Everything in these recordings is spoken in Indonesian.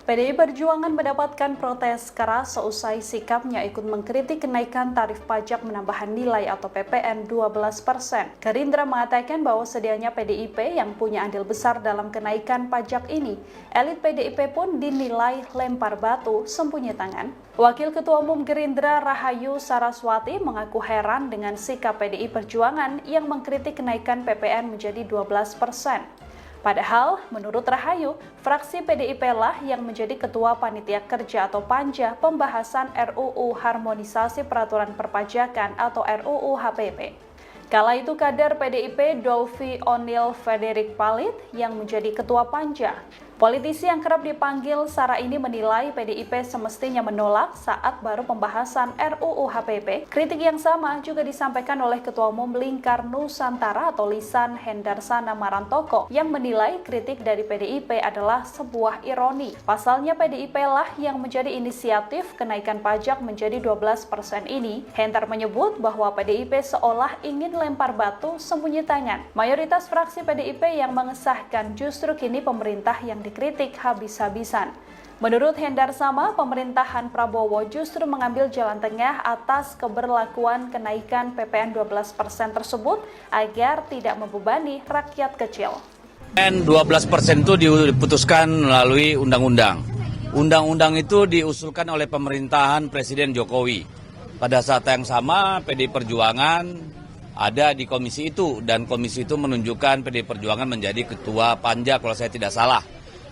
PDI Perjuangan mendapatkan protes keras seusai sikapnya ikut mengkritik kenaikan tarif pajak menambahan nilai atau PPN 12%. Gerindra mengatakan bahwa sedianya PDIP yang punya andil besar dalam kenaikan pajak ini. Elit PDIP pun dinilai lempar batu sembunyi tangan. Wakil Ketua Umum Gerindra Rahayu Saraswati mengaku heran dengan sikap PDI Perjuangan yang mengkritik kenaikan PPN menjadi 12%. Padahal, menurut Rahayu, fraksi PDIP lah yang menjadi Ketua Panitia Kerja atau Panja pembahasan RUU Harmonisasi Peraturan Perpajakan atau RUU HPP. Kala itu kader PDIP Dolvi O'Neil Frederick Palit yang menjadi Ketua Panja. Politisi yang kerap dipanggil Sara ini menilai PDIP semestinya menolak saat baru pembahasan RUU HPP. Kritik yang sama juga disampaikan oleh Ketua Umum Lingkar Nusantara atau Lisan Hendarsana Marantoko yang menilai kritik dari PDIP adalah sebuah ironi. Pasalnya PDIP lah yang menjadi inisiatif kenaikan pajak menjadi 12% ini. Hendar menyebut bahwa PDIP seolah ingin lempar batu sembunyi tangan. Mayoritas fraksi PDIP yang mengesahkan justru kini pemerintah yang dikritik habis-habisan. Menurut Hendar Sama, pemerintahan Prabowo justru mengambil jalan tengah atas keberlakuan kenaikan PPN 12% tersebut agar tidak membebani rakyat kecil. 12% itu diputuskan melalui undang-undang. Undang-undang itu diusulkan oleh pemerintahan Presiden Jokowi. Pada saat yang sama, PDI Perjuangan ada di komisi itu, dan komisi itu menunjukkan PDI Perjuangan menjadi ketua panja kalau saya tidak salah.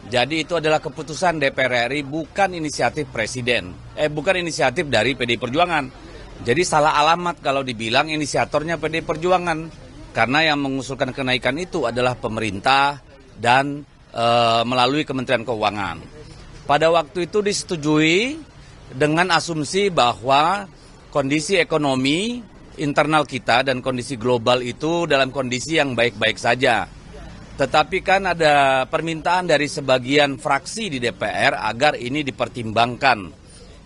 Jadi itu adalah keputusan DPR RI, bukan inisiatif Presiden. Bukan inisiatif dari PDI Perjuangan. Jadi salah alamat kalau dibilang inisiatornya PDI Perjuangan. Karena yang mengusulkan kenaikan itu adalah pemerintah dan melalui Kementerian Keuangan. Pada waktu itu disetujui dengan asumsi bahwa kondisi ekonomi internal kita dan kondisi global itu dalam kondisi yang baik-baik saja. Tetapi kan ada permintaan dari sebagian fraksi di DPR agar ini dipertimbangkan.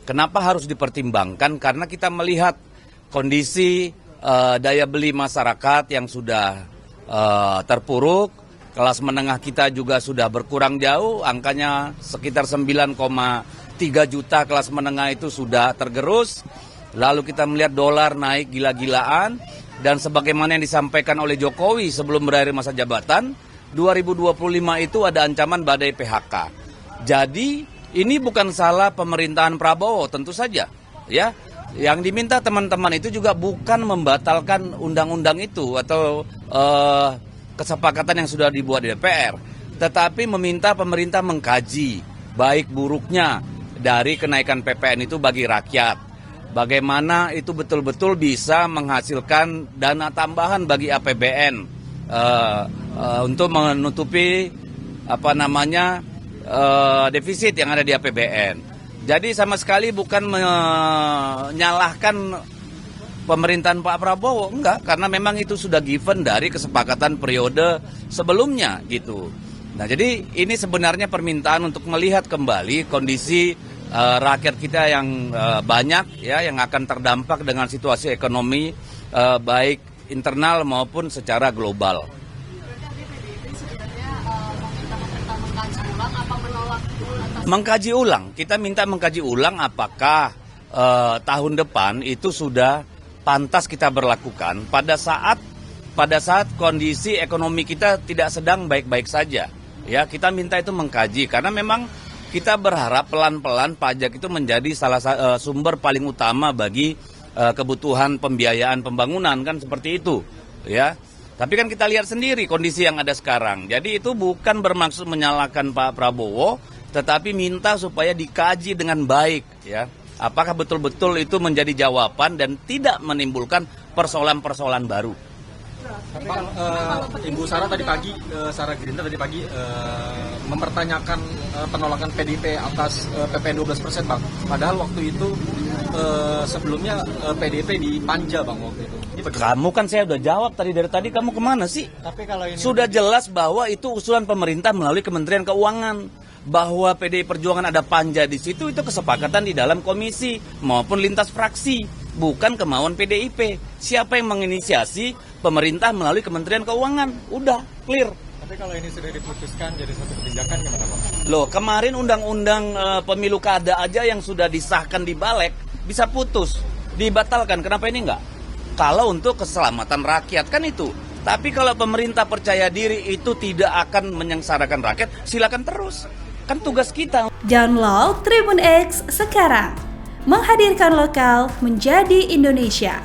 Kenapa harus dipertimbangkan? Karena kita melihat kondisi daya beli masyarakat yang sudah terpuruk, kelas menengah kita juga sudah berkurang jauh, angkanya sekitar 9,3 juta kelas menengah itu sudah tergerus. Lalu kita melihat dolar naik gila-gilaan, dan sebagaimana yang disampaikan oleh Jokowi sebelum berakhir masa jabatan, 2025 itu ada ancaman badai PHK. Jadi ini bukan salah pemerintahan Prabowo, tentu saja. Ya, yang diminta teman-teman itu juga bukan membatalkan undang-undang itu atau kesepakatan yang sudah dibuat di DPR, tetapi meminta pemerintah mengkaji baik buruknya dari kenaikan PPN itu bagi rakyat. Bagaimana itu betul-betul bisa menghasilkan dana tambahan bagi APBN. Untuk menutupi defisit yang ada di APBN. Jadi sama sekali bukan menyalahkan pemerintahan Pak Prabowo, enggak, karena memang itu sudah given dari kesepakatan periode sebelumnya gitu. Nah, jadi ini sebenarnya permintaan untuk melihat kembali kondisi rakyat kita yang banyak ya, yang akan terdampak dengan situasi ekonomi baik internal maupun secara global. Mengkaji ulang, kita minta mengkaji ulang apakah tahun depan itu sudah pantas kita berlakukan pada saat kondisi ekonomi kita tidak sedang baik-baik saja. Ya, kita minta itu mengkaji karena memang kita berharap pelan-pelan pajak itu menjadi salah sumber paling utama bagi kebutuhan pembiayaan pembangunan, kan seperti itu ya. Tapi kan kita lihat sendiri kondisi yang ada sekarang. Jadi itu bukan bermaksud menyalahkan Pak Prabowo, tetapi minta supaya dikaji dengan baik ya. Apakah betul-betul itu menjadi jawaban dan tidak menimbulkan persoalan-persoalan baru. Pak, Ibu Sarah tadi pagi, Sarah Gerindra tadi pagi mempertanyakan penolakan PDIP atas PPN 12%, Bang. Padahal waktu itu sebelumnya PDIP dipanja, Bang, waktu itu. Kamu kan saya udah jawab dari tadi kamu kemana sih? Tapi kalau ini sudah jelas bahwa itu usulan pemerintah melalui Kementerian Keuangan. Bahwa PDI Perjuangan ada panja di situ, itu kesepakatan di dalam komisi maupun lintas fraksi. Bukan kemauan PDIP. Siapa yang menginisiasi? Pemerintah melalui Kementerian Keuangan. Udah, clear. Tapi kalau ini sudah diputuskan jadi satu kebijakan gimana Pak? Loh, kemarin undang-undang pemilu kada aja yang sudah disahkan di Balek bisa putus, dibatalkan. Kenapa ini enggak? Kalau untuk keselamatan rakyat kan itu. Tapi kalau pemerintah percaya diri itu tidak akan menyengsarakan rakyat, silakan terus. Kan tugas kita. Download Tribun X sekarang. Menghadirkan lokal menjadi Indonesia.